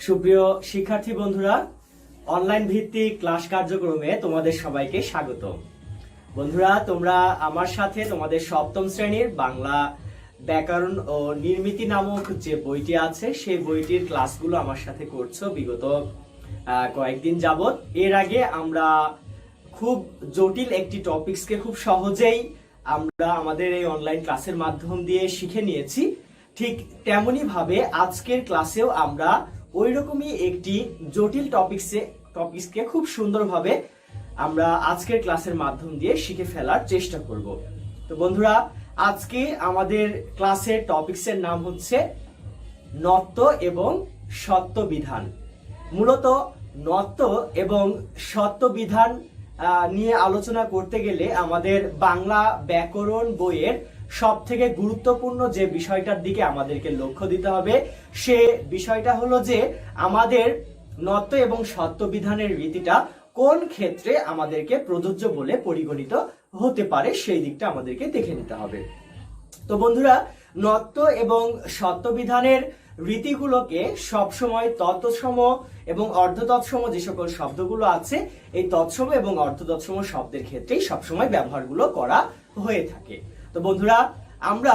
সুপ্রিয় শিক্ষার্থী বন্ধুরা, অনলাইন ভিত্তিক ক্লাস কার্যক্রমে তোমাদের সবাইকে স্বাগত। বন্ধুরা, তোমরা আমার সাথে তোমাদের সপ্তম শ্রেণীর বাংলা ব্যাকরণ ও নির্মিতি নামক যে বইটি আছে সেই বইটির ক্লাসগুলো আমার সাথে করছো বিগত কয়েকদিন যাবত। এর আগে আমরা খুব জটিল একটি টপিকসকে খুব সহজেই আমরা আমাদের এই অনলাইন ক্লাসের মাধ্যম দিয়ে শিখে নিয়েছি। ঠিক তেমনি ভাবে আজকের ক্লাসেও আমরা ওই রকমই একটি জটিল টপিকসকে খুব সুন্দরভাবে আমরা আজকের ক্লাসের মাধ্যম দিয়ে শিখে ফেলার চেষ্টা করব। তো বন্ধুরা, আজকে আমাদের ক্লাসের টপিকসের নাম হচ্ছে নত্ব এবং সত্য বিধান। মূলত নত্ব এবং সত্য বিধান নিয়ে আলোচনা করতে গেলে আমাদের বাংলা ব্যাকরণ বইয়ের সব থেকে গুরুত্বপূর্ণ যে বিষয়টার দিকে আমাদেরকে লক্ষ্য দিতে হবে সে বিষয়টা হলো যে আমাদের নত্ব এবং সত্য বিধানের রীতিটা কোন ক্ষেত্রে আমাদেরকে প্রযোজ্য বলে পরিগণিত হতে পারে সেই দিকটা আমাদেরকে দেখে নিতে হবে। তো বন্ধুরা, নত্ব এবং সত্য বিধানের রীতিগুলোকে সবসময় তৎসম এবং অর্ধতৎসম যে সকল শব্দগুলো আছে এই তৎসম এবং অর্ধতৎসম শব্দের ক্ষেত্রেই সবসময় ব্যবহারগুলো করা হয়ে থাকে। তো বন্ধুরা, আমরা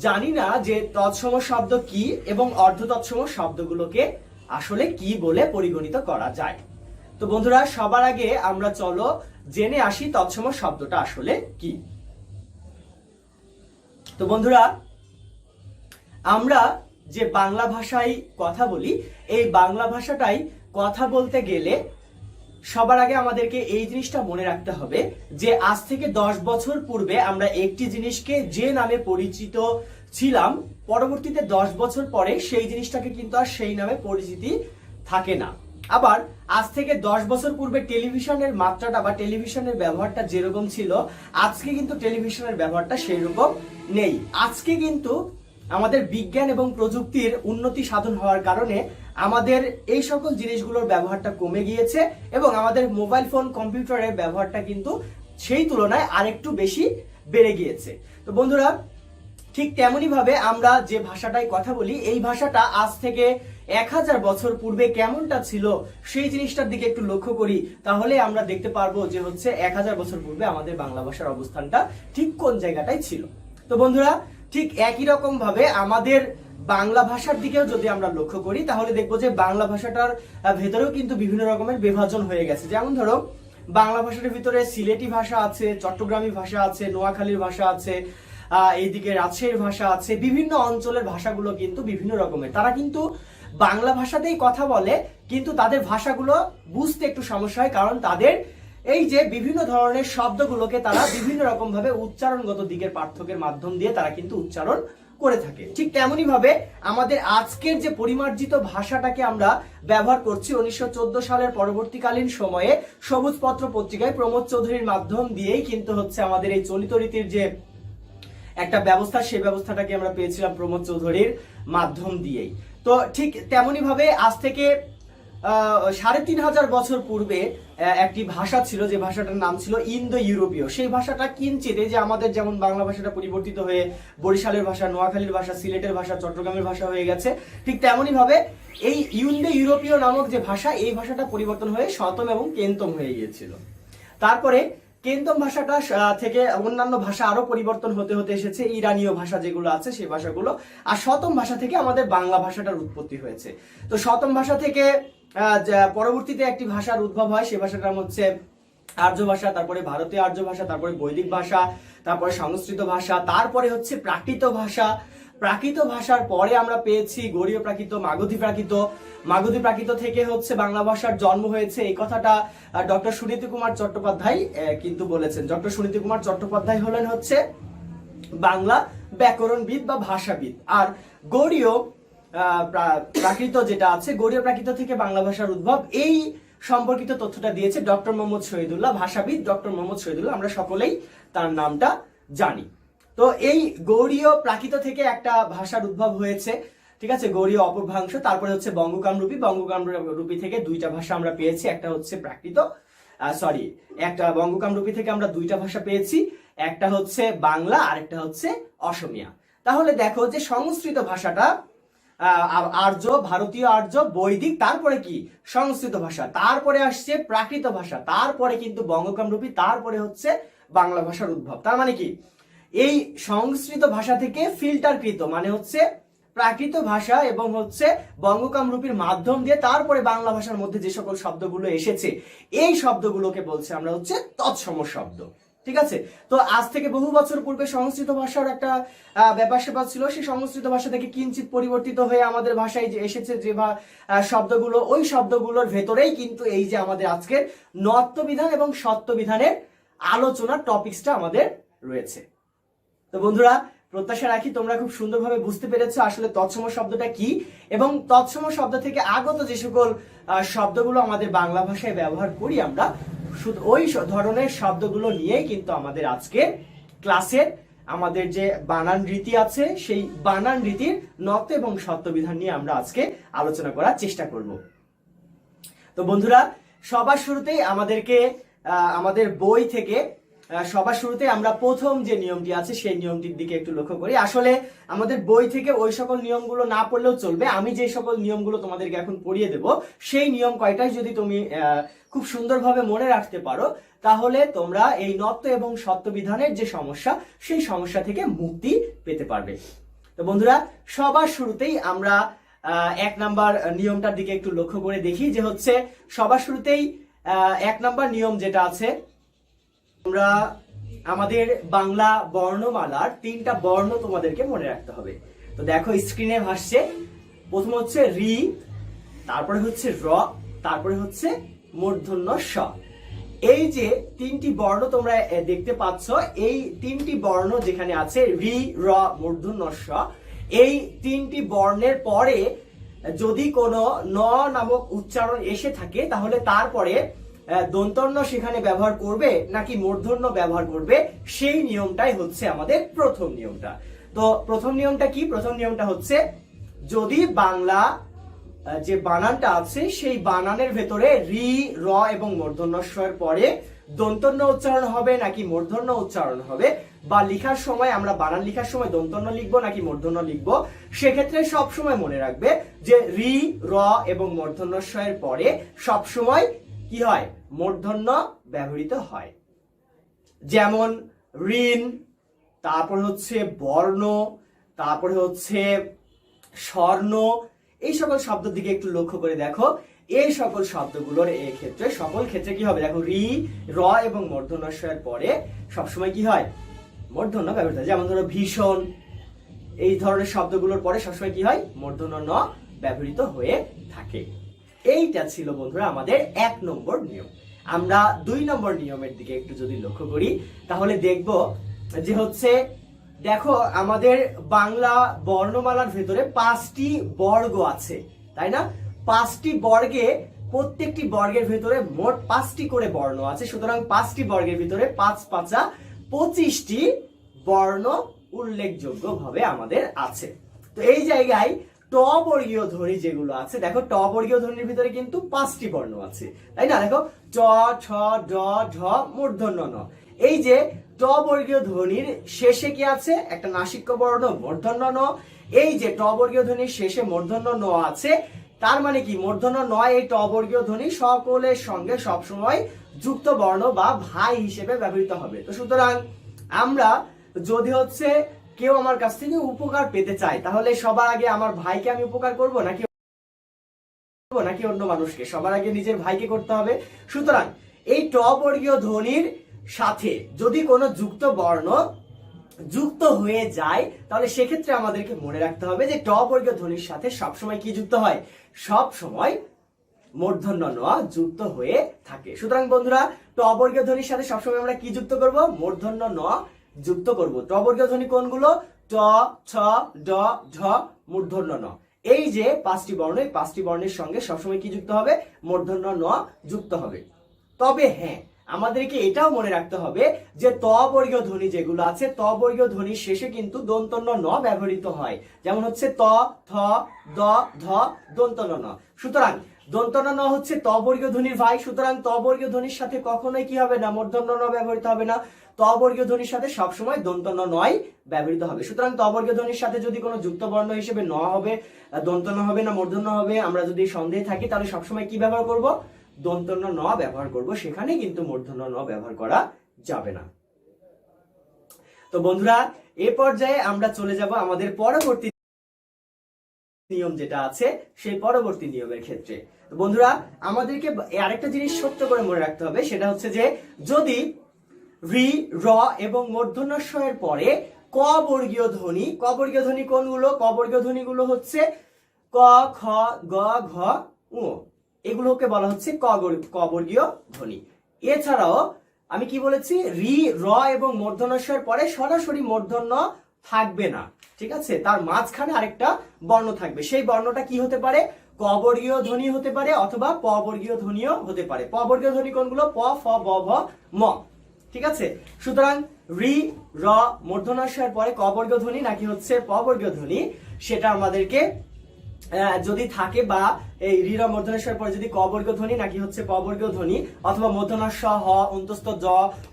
জানি না যে তৎসম শব্দ কি এবং অর্ধতৎসম শব্দগুলোকে আসলে কি বলে পরিগণিত করা যায়। তো বন্ধুরা, সবার আগে আমরা চলো জেনে আসি তৎসম শব্দটা আসলে কি। তো বন্ধুরা, আমরা যে বাংলা ভাষায় কথা বলি এই বাংলা ভাষাটাই কথা বলতে গেলে সবার আগে আমাদেরকে এই জিনিসটা মনে রাখতে হবে যে আজ থেকে 10 বছর পূর্বে আমরা একটি জিনিসকে যে নামে পরিচিত ছিলাম, পরবর্তীতে 10 বছর পরে সেই জিনিসটাকে কিন্তু আর সেই নামে পরিচিতি থাকে না। আবার আজ থেকে 10 বছর পূর্বে টেলিভিশনের মাত্রাটা বা টেলিভিশনের ব্যবহারটা যেরকম ছিল আজকে কিন্তু টেলিভিশনের ব্যবহারটা সেই রকম নেই। আজকে কিন্তু আমাদের বিজ্ঞান এবং প্রযুক্তির উন্নতি সাধন হওয়ার কারণে আমাদের এই সকল জিনিসগুলোর ব্যবহারটা কমে গিয়েছে এবং আমাদের মোবাইল ফোন কম্পিউটারের ব্যবহারটা কিন্তু সেই তুলনায় আরেকটু বেশি বেড়ে গিয়েছে। তো বন্ধুরা, ঠিক তেমনি ভাবে আমরা যে ভাষাটায় কথা বলি এই ভাষাটা আজ থেকে 1000 বছর পূর্বে কেমনটা ছিল সেই জিনিসটার দিকে একটু লক্ষ্য করি, তাহলে আমরা দেখতে পারবো যে হচ্ছে 1000 বছর পূর্বে আমাদের বাংলা ভাষার অবস্থানটা ঠিক কোন জায়গাটায় ছিল। তো বন্ধুরা, ঠিক একই রকম ভাবে আমাদের বাংলা ভাষার দিকেও যদি আমরা লক্ষ্য করি তাহলে দেখবো যে বাংলা ভাষাটার ভেতরেও কিন্তু বিভিন্ন রকমের বিভাজন হয়ে গেছে। যেমন ধরো, বাংলা ভাষার ভিতরে সিলেটি ভাষা আছে, চট্টগ্রামী ভাষা আছে, নোয়াখালীর ভাষা আছে, এইদিকে রাজশাহীর ভাষা আছে। বিভিন্ন অঞ্চলের ভাষাগুলো কিন্তু বিভিন্ন রকমের। তারা কিন্তু বাংলা ভাষাতেই কথা বলে, কিন্তু তাদের ভাষাগুলো বুঝতে একটু সমস্যা হয়, কারণ তাদের এই যে বিভিন্ন ধরনের শব্দগুলোকে তারা বিভিন্ন রকম ভাবে উচ্চারণগত দিকের পার্থক্যের মাধ্যম দিয়ে তারা কিন্তু উচ্চারণ করে থাকে। ঠিক তেমনি ভাবে আমাদের আজকের যে পরিমার্জিত ভাষাটাকে আমরা ব্যবহার করছি 1914 সালের পরবর্তীকালীন সময়ে সবুজ পত্র পত্রিকায় প্রমোদ চৌধুরীর মাধ্যম দিয়েই কিন্তু হচ্ছে আমাদের এই চলিত রীতির যে একটা ব্যবস্থা সেই ব্যবস্থাটাকে আমরা পেয়েছিলাম প্রমোদ চৌধুরীর মাধ্যম দিয়েই। তো ঠিক তেমনি ভাবে আজ থেকে 3500 বছর পূর্বে একটি ভাষা ছিল যে ভাষাটার নাম ছিল ইন্দো ইউরোপীয়। সেই ভাষাটা কিঞ্চিত এই যে আমাদের যেমন বাংলা ভাষাটা পরিবর্তিত হয়ে বরিশালের ভাষা, নোয়াখালীর ভাষা, সিলেটের ভাষা, চট্টগ্রামের ভাষা হয়ে গেছে, ঠিক তেমনি ভাবে এই ইন্দো ইউরোপীয় নামক যে ভাষা এই ভাষাটা পরিবর্তন হয়ে শতম এবং কেন্তম হয়ে গিয়েছিল। তারপরে কেন্তম ভাষাটা থেকে অন্যান্য ভাষা আরো পরিবর্তন হতে হতে এসেছে ইরানীয় ভাষা যেগুলো আছে সেই ভাষাগুলো, আর শতম ভাষা থেকে আমাদের বাংলা ভাষাটার উৎপত্তি হয়েছে। তো শতম ভাষা থেকে পরবর্তীতে একটি ভাষার উদ্ভব হয়, সে ভাষাটার হচ্ছে আর্য ভাষা, তারপরে ভারতীয় আর্য ভাষা, তারপরে বৈদিক ভাষা, তারপরে সংস্কৃত ভাষা, তারপরে হচ্ছে প্রাকৃত ভাষা। প্রাকৃত ভাষার পরে আমরা পেয়েছি গৌড়ীয় প্রাকৃত, মাগধী প্রাকৃত। মাগধী প্রাকৃত থেকে হচ্ছে বাংলা ভাষার জন্ম হয়েছে। এই কথাটা ডক্টর সুনীতি কুমার চট্টোপাধ্যায় কিন্তু বলেছেন। ডক্টর সুনীতি কুমার চট্টোপাধ্যায় হলেন হচ্ছে বাংলা ব্যাকরণবিদ বা ভাষাবিদ। আর গৌড়ীয় প্রাকৃত যেটা আছে, গৌড়ীয় প্রাকৃত থেকে বাংলা ভাষার উদ্ভব, এই সম্পর্কিত তথ্যটা দিয়েছে ডক্টর মোহাম্মদ শহীদুল্লাহ, ভাষাবিদ ডক্টর মোহাম্মদ শহীদুল্লাহ। আমরা সকলেই তার নামটা জানি। তো এই গৌড়ীয় প্রাকৃত থেকে একটা ভাষার উদ্ভব হয়েছে, ঠিক আছে, গৌড়ীয় অপভ্রাংশ। তারপরে হচ্ছে বঙ্গকামরূপী, বঙ্গকামরূপী থেকে দুইটা ভাষা আমরা পেয়েছি, একটা হচ্ছে প্রাকৃত, একটা বঙ্গকামরূপী থেকে আমরা দুইটা ভাষা পেয়েছি, একটা হচ্ছে বাংলা আর একটা হচ্ছে অসমিয়া। তাহলে দেখো যে সংস্কৃত ভাষাটা আর্য, ভারতীয় আর্য, বৈদিক, তারপরে কি সংস্কৃত ভাষা, তারপরে আসছে প্রাকৃত ভাষা, তারপরে কিন্তু বঙ্গকামরূপী, তারপরে হচ্ছে বাংলা ভাষার উদ্ভব। তার মানে কি এই সংস্কৃত ভাষা থেকে ফিল্টারকৃত মানে হচ্ছে প্রাকৃত ভাষা এবং হচ্ছে বঙ্গকামরূপীর মাধ্যম দিয়ে তারপরে বাংলা ভাষার মধ্যে যে সকল শব্দগুলো এসেছে এই শব্দগুলোকে বলছে আমরা হচ্ছে তৎসম শব্দ। ঠিক আছে, তো আজ থেকে বহু বছর পূর্বে সংস্কৃত ভাষার একটা ব্যাপার স্যাপার ছিল, সেই সংস্কৃত ভাষা থেকে কিঞ্চিত পরিবর্তিত হয়ে আমাদের ভাষায় যে এসেছে যে শব্দগুলো, ওই শব্দগুলোর ভেতরেই কিন্তু এই যে আমাদের আজকের নত্যবিধান এবং সত্যবিধানের আলোচনার টপিকসটা আমাদের রয়েছে। তো বন্ধুরা, প্রত্যাশা রাখি তোমরা খুব সুন্দরভাবে বুঝতে পেরেছো আসলে তৎসম শব্দটা কি, এবং তৎসম শব্দ থেকে আগত যে সকল শব্দগুলো আমাদের বাংলা ভাষায় ব্যবহার করি আমরা, শুধু ওই ধরনের শব্দগুলো নিয়েই কিন্তু আমাদের আজকে ক্লাসের আমাদের যে বানান রীতি আছে সেই বানান রীতির নত এবং সত্যবিধান নিয়ে আমরা আজকে আলোচনা করার চেষ্টা করব। তো বন্ধুরা, সবার শুরুতেই আমাদের বই থেকে সবার শুরুতে আমরা প্রথম যে নিয়মটি আছে সেই নিয়মটির দিকে একটু লক্ষ্য করি। আসলে আমাদের বই থেকে ওই সকল নিয়মগুলো না পড়লেও চলবে, আমি যে সকল নিয়মগুলো তোমাদেরকে এখন পড়িয়ে দেব সেই নিয়ম কয়টাই যদি তুমি খুব সুন্দরভাবে মনে রাখতে পারো, তাহলে তোমরা এই নত্য এবং সত্যবিধানের যে সমস্যা সেই সমস্যা থেকে মুক্তি পেতে পারবে। তো বন্ধুরা, সবার শুরুতেই আমরা 1 নাম্বার নিয়মটার দিকে একটু লক্ষ্য করে দেখি, যে হচ্ছে সবার শুরুতেই 1 নাম্বার নিয়ম যেটা আছে, আমরা আমাদের বাংলা বর্ণমালার 3টা বর্ণ তোমাদেরকে মনে রাখতে হবে। তো দেখো স্ক্রিনে ভাসছে, প্রথম হচ্ছে রি, তারপরে হচ্ছে র, তারপরে হচ্ছে মূর্ধন্য ষ। এই যে 3টি বর্ণ তোমরা দেখতে পাচ্ছ, এই 3টি বর্ণ যেখানে আছে রি, র, মূর্ধন্য ষ, এই 3টি বর্ণের পরে যদি কোনো ন নামক উচ্চারণ এসে থাকে তাহলে তারপরে দন্তন্য সেখানে ব্যবহার করবে নাকি মূর্ধন্য ব্যবহার করবে, সেই নিয়মটাই হচ্ছে আমাদের প্রথম নিয়মটা। তো প্রথম নিয়মটা কি? প্রথম নিয়মটা হচ্ছে যদি বাংলা যে বানানটা আছে সেই বানানের ভেতরে রি, র এবং মূর্ধন্য ষ এর পরে দন্তন্য উচ্চারণ হবে নাকি মূর্ধন্য উচ্চারণ হবে, বা লেখার সময় আমরা বানান লেখার সময় দন্তন্য লিখবো নাকি মূর্ধন্য লিখবো, সেক্ষেত্রে সব সময় মনে রাখবে যে রি, র এবং মূর্ধন্য ষ এর পরে সব সময় কি হয়? মূর্ধন্য ব্যবহৃত হয়। যেমন ঋণ, তারপর হচ্ছে বর্ণ, তারপরে হচ্ছে স্বর্ণ, এই সকল শব্দের দিকে একটু লক্ষ্য করে দেখো। এই সকল শব্দগুলোর সকল ক্ষেত্রে কি হবে? দেখো রি, র এবং মূর্ধন্য ষ এর পরে সবসময় কি হয়? মূর্ধন্য ব্যবহৃত হয়। যেমন ধরো ভীষণ, এই ধরনের শব্দগুলোর পরে সবসময় কি হয়? মূর্ধন্য ন ব্যবহৃত হয়ে থাকে। এইটা ছিল বন্ধুরা আমাদের 1 নম্বর নিয়ম। আমরা 2 নম্বর নিয়মের দিকে একটু যদি লক্ষ্য করি তাহলে দেখব যে হচ্ছে, দেখো আমাদের বাংলা বর্ণমালার ভেতরে 5টি বর্গ আছে, তাই না? 5টি বর্গে, প্রত্যেকটি বর্গের ভেতরে মোট 5টি করে বর্ণ আছে। সুতরাং 5টি বর্গের ভিতরে 5 5 25টি বর্ণ উল্লেখযোগ্যভাবে আমাদের আছে। তো এই জায়গায় ট বর্গীয় ধ্বনি যেগুলো আছে, দেখো ট বর্গীয় ধ্বনির ভিতরে কিন্তু 5টি বর্ণ আছে, তাই না? দেখো চ, ছ, ড, ঢ, মূর্ধন্য ন। এই যে ট বর্গীয় ধ্বনির শেষে কি আছে? একটা নাসিক্য বর্ণ মূর্ধন্য ন। এই যে ট বর্গীয় ধ্বনির শেষে মূর্ধন্য ন আছে, তার মানে কি মূর্ধন্য ন এই ট বর্গীয় ধ্বনি সকলের সঙ্গে সবসময় যুক্ত বর্ণ বা ভাই হিসেবে ব্যবহৃত হবে। তো সুতরাং আমরা যদি হচ্ছে কেউ আমার কাছ থেকে উপকার পেতে চায়, তাহলে সবার আগে আমার ভাইকে আমি উপকার করব নাকি অন্য মানুষকে? সবার আগে নিজের ভাইকে করতে হবে। সুতরাং এই ট বর্গীয় ধ্বনির সাথে যদি কোনো যুক্ত বর্ণ যুক্ত হয়ে যায় তাহলে সেক্ষেত্রে আমাদেরকে মনে রাখতে হবে যে ট বর্গীয় ধ্বনির সাথে সবসময় কি যুক্ত হয়? সব সময় মূর্ধন্য ন যুক্ত হয়ে থাকে। সুতরাং বন্ধুরা, ট বর্গীয় ধ্বনির সাথে সবসময় আমরা কি যুক্ত করব? মূর্ধন্য ন যুক্ত করব। ট বর্গীয় ধ্বনি কোনগুলো? ট, ছ, ড, ঢ, মূর্ধন্য ন। এই যে 5টি বর্ণ, এই 5টি বর্ণের সঙ্গে সবসময় কি যুক্ত হবে? মূর্ধন্য ন যুক্ত হবে। তবে হ্যাঁ, আমাদেরকে এটাও মনে রাখতে হবে যে ত বর্গীয় ধ্বনি যেগুলো আছে, ত বর্গীয় ধ্বনির শেষে কিন্তু দন্তন্য ন ব্যবহৃত হয়। যেমন হচ্ছে ত, থ, দ, ধ, দন্তন্য ন। সুতরাং দন্তন্য ন হচ্ছে ত বর্গীয় ধ্বনির ভাই, সুতরাং ত বর্গীয় ধ্বনির সাথে কখনোই কি হবে না, মূর্ধন্য ন ব্যবহৃত হবে না। ত বর্গীয় ধ্বনির সাথে সবসময় দন্তন্য নয় ব্যবহৃত হবে। সুতরাং ত বর্গীয় ধ্বনির সাথে যদি কোনো যুক্ত বর্ণ হিসেবে ন হবে, দন্তন্য হবে না মূর্ধন্য হবে, আমরা যদি সন্দেহে থাকি তাহলে সবসময় কি ব্যবহার করব, দন্তন্য ন ব্যবহার করব, সেখানে কিন্তু মূর্ধন্য ন ব্যবহার করা যাবে না। তো বন্ধুরা, এ পর্যায়ে আমরা চলে যাব আমাদের পরবর্তী নিয়ম যেটা আছে সেই পরবর্তী নিয়মের ক্ষেত্রে। বন্ধুরা, আমাদেরকে আরেকটা জিনিস সত্য করে মনে রাখতে হবে, সেটা হচ্ছে যে যদি রি, র এবং মূর্ধন্য এর পরে ক বর্গীয় ধ্বনি, ক বর্গীয় ধ্বনি কোনগুলো, ক বর্গীয় ধ্বনিগুলো হচ্ছে ক, খ, গ, ঘ, উ, এগুলোকে বলা হচ্ছে ক বর্গীয় ধ্বনি। এছাড়াও আমি কি বলেছি, রি, র এবং মূর্ধন্য এর পরে সরাসরি মূর্ধন্য থাকবে না, ঠিক আছে, তার মাঝখানে আরেকটা বর্ণ থাকবে। সেই বর্ণটা কি হতে পারে, ক বর্গীয় ধ্বনি হতে পারে অথবা প বর্গীয় ধ্বনিও হতে পারে। প বর্গীয় ধ্বনি কোনগুলো, প, ফ, ব, ভ, ম, ঠিক আছে। সুতরাং রি, র, মূর্ধন্য এর পরে ক বর্গীয় ধ্বনি নাকি হচ্ছে প বর্গীয় ধ্বনি, সেটা আমাদেরকে যদি থাকে, বা এই রি, র, মূর্ধন্য এর পরে যদি ক বর্গীয় ধ্বনি নাকি হচ্ছে প বর্গীয় ধ্বনি অথবা মূর্ধন্য ষ, হ, অন্তস্থ জ,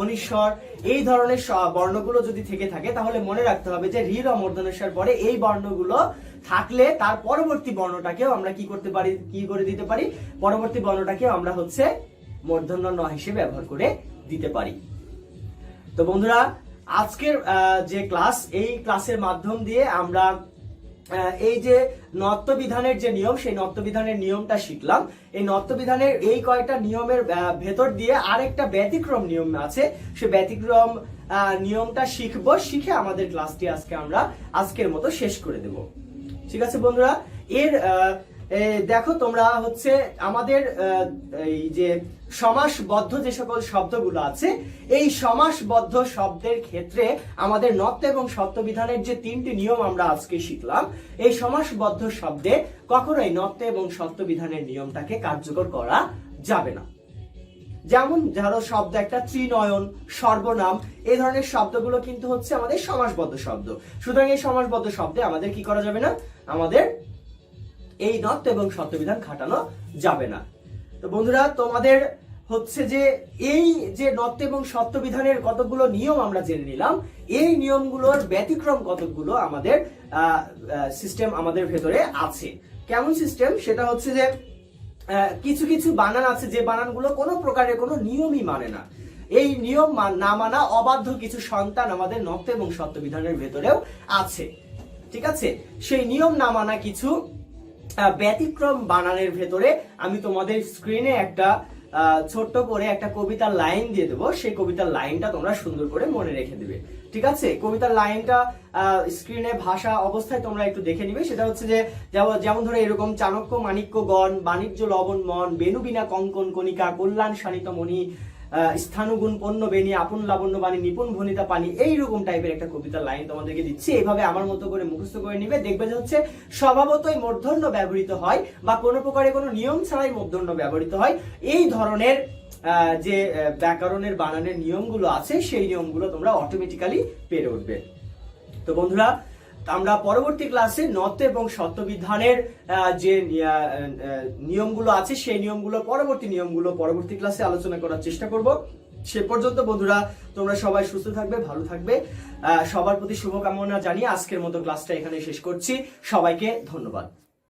অনিস্বর, এই ধরনের বর্ণগুলো যদি থেকে থাকে, তাহলে মনে রাখতে হবে যে রি, র, মূর্ধন্য এর পরে এই বর্ণগুলো থাকলে তার পরবর্তী বর্ণটাকেও আমরা কি করতে পারি, কি করে দিতে পারি, পরবর্তী বর্ণটাকেও আমরা হচ্ছে মূর্ধন্য ন হিসেবে ব্যবহার করে দিতে পারি। তো বন্ধুরা, আজকের যে ক্লাস, এই ক্লাসের মাধ্যম দিয়ে আমরা এই যে নত্যবিধানের যে নিয়ম, সেই নত্যবিধানের নিয়মটা শিখলাম। এই নত্যবিধানের এই কয়টা নিয়মের ভেতর দিয়ে আরেকটা ব্যতিক্রম নিয়ম আছে, সে ব্যতিক্রম নিয়মটা শিখবো, শিখে আমাদের ক্লাসটি আমরা আজকের মতো শেষ করে দেব। ঠিক আছে বন্ধুরা, এর দেখো তোমরা হচ্ছে আমাদের এই যে সমাসবদ্ধ যে সকল শব্দগুলো আছে, এই সমাসবদ্ধ শব্দের ক্ষেত্রে আমাদের নত্য এবং সত্য বিধানের যে তিনটি নিয়ম আমরা আজকে শিখলাম, এই সমাসবদ্ধ শব্দে কখনোই নত্য এবং সত্য বিধানের নিয়মটাকে কার্যকর করা যাবে না। যেমন ধরো শব্দ একটা ত্রিনয়ন, সর্বনাম, এই ধরনের শব্দগুলো কিন্তু হচ্ছে আমাদের সমাসবদ্ধ শব্দ। সুতরাং এই সমাসবদ্ধ শব্দে আমাদের কি করা যাবে না, আমাদের এই নত্য এবং সত্য বিধান খাটানো যাবে না। তো বন্ধুরা, তোমাদের হচ্ছে যে এই যে নত্য এবং সত্য বিধানের কতগুলো নিয়ম আমরা জেনে নিলাম, এই নিয়মগুলোর ব্যতিক্রম কতগুলো আমাদের সিস্টেম আমাদের ভেতরে আছে। কেমন সিস্টেম, সেটা হচ্ছে যে কিছু কিছু বানান আছে যে বানানগুলো কোনো প্রকারের কোনো নিয়মই মানে না। এই নিয়ম না মানা অবাধ্য কিছু সন্তান আমাদের নত্য এবং সত্য বিধানের ভেতরেও আছে, ঠিক আছে। সেই নিয়ম না মানা কিছু ব্যতিক্রম বানানের ভেতরে আমি তোমাদের স্ক্রিনে একটা ছোট্ট করে একটা কবিতার লাইন দিয়ে দেবো, সেই কবিতার লাইনটা তোমরা সুন্দর করে মনে রেখে দিবে, ঠিক আছে। কবিতার লাইনটা স্ক্রিনে ভাষা অবস্থায় তোমরা একটু দেখে নিবে। সেটা হচ্ছে যে যেমন ধরো এরকম, চাণক্য মাণিক্যগণ, বাণিজ্য লবণ মন, বেনু বিনা কঙ্কন কণিকা, কল্যাণ শানিত মণি, স্থানুগুণ পণ্য বেনি, আপন লাবণ্য বাণী, নিপুণ ভনিতা পানি, এইরকম টাইপের একটা কবিতার লাইন তোমাদেরকে দিচ্ছি। এইভাবে আমার মতো করে মুখস্থ করে নিবে। দেখবে যে হচ্ছে স্বভাবতই মূর্ধন্য ব্যবহৃত হয় বা কোনো প্রকারে কোনো নিয়ম ছাড়াই মূর্ধন্য ব্যবহৃত হয়। এই ধরনের যে ব্যাকরণের বানানের নিয়মগুলো আছে, সেই নিয়মগুলো তোমরা অটোমেটিক্যালি পেরে উঠবে। তো বন্ধুরা, আমরা পরবর্তী ক্লাসে নত্য এবং সত্য বিধানের যে নিয়মগুলো আছে, সেই নিয়মগুলো পরবর্তী ক্লাসে আলোচনা করার চেষ্টা করব। সে পর্যন্ত বন্ধুরা, তোমরা সবাই সুস্থ থাকবে, ভালো থাকবে, সবার প্রতি শুভকামনা জানিয়ে আজকের মতো ক্লাসটা এখানে শেষ করছি। সবাইকে ধন্যবাদ।